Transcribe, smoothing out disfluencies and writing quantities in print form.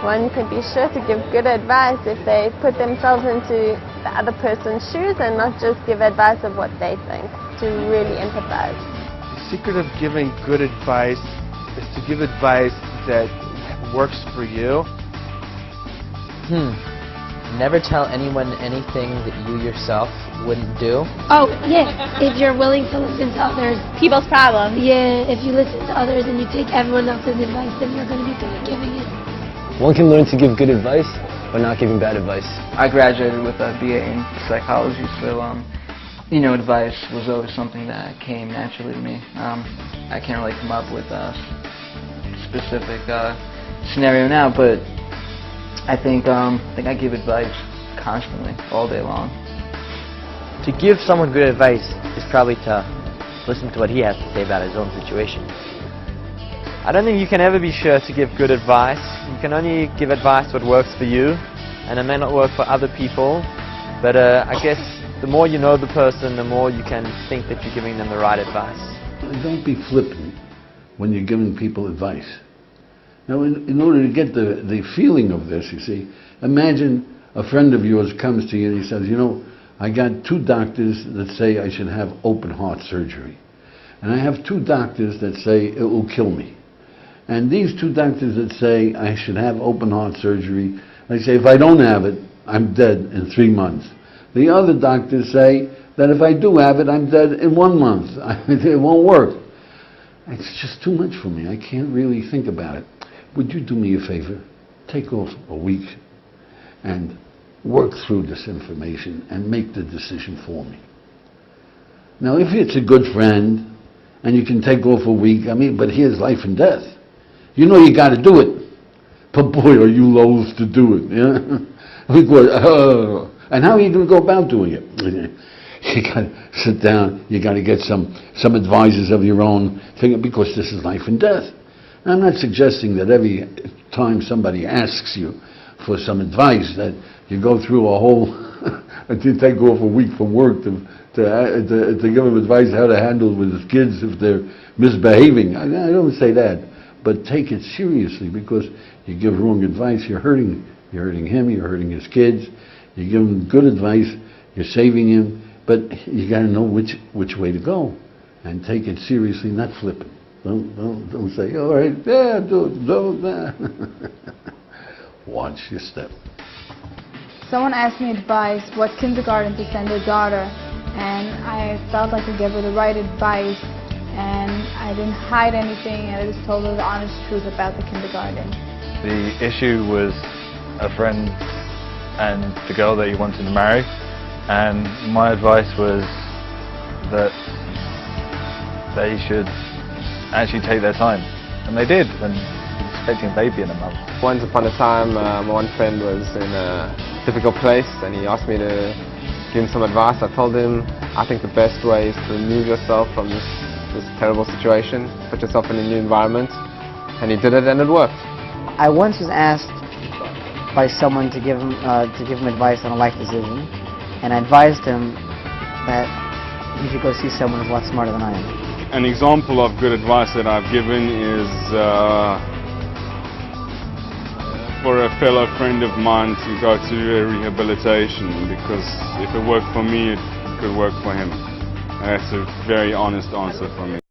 One can be sure to give good advice if they put themselves into the other person's shoes and not just give advice of what they think, to really empathize. The secret of giving good advice is to give advice that works for you. Never tell anyone anything that you yourself wouldn't do. Oh, yeah, if you're willing to listen to others. People's problems. Yeah, if you listen to others and you take everyone else's advice, then you're going to be good at giving it. One can learn to give good advice, but not giving bad advice. I graduated with a BA in psychology, so advice was always something that came naturally to me. I can't really come up with a specific scenario now, but I think I give advice constantly, all day long. To give someone good advice is probably to listen to what he has to say about his own situation. I don't think you can ever be sure to give good advice. You can only give advice what works for you, and it may not work for other people, but I guess the more you know the person, the more you can think that you're giving them the right advice. Don't be flippant when you're giving people advice. Now, in order to get the feeling of this, you see, imagine a friend of yours comes to you and he says, I got 2 doctors that say I should have open heart surgery. And I have 2 doctors that say it will kill me. And these 2 doctors that say I should have open heart surgery, they say if I don't have it, I'm dead in 3 months. The other doctors say that if I do have it, I'm dead in 1 month. It won't work. It's just too much for me. I can't really think about it. Would you do me a favor? Take off a week and work through this information and make the decision for me. Now, if it's a good friend and you can take off a week, but here's life and death. You got to do it. But boy, are you loath to do it. Yeah? And how are you going to go about doing it? You got to sit down. You got to get some advisors of your own, because this is life and death. I'm not suggesting that every time somebody asks you for some advice that you go through a whole, you take off a week from work to give them advice how to handle with his kids if they're misbehaving. I don't say that, but take it seriously, because you give wrong advice, you're hurting him, you're hurting his kids. You give him good advice, you're saving him, but you got to know which way to go, and take it seriously, not flip it. Don't say, all right, yeah, do that. Watch your step. Someone asked me advice what kindergarten to send their daughter, and I felt like I gave her the right advice, and I didn't hide anything, and I just told her the honest truth about the kindergarten. The issue was a friend and the girl that he wanted to marry, and my advice was that they should actually take their time, and they did, and he's expecting a baby in a month. Once upon a time, one friend was in a difficult place, and he asked me to give him some advice. I told him I think the best way is to remove yourself from this terrible situation, put yourself in a new environment, and he did it, and it worked. I once was asked by someone to give him advice on a life decision, and I advised him that he should go see someone who's a lot smarter than I am. An example of good advice that I've given is for a fellow friend of mine to go to a rehabilitation, because if it worked for me, it could work for him. And that's a very honest answer from me.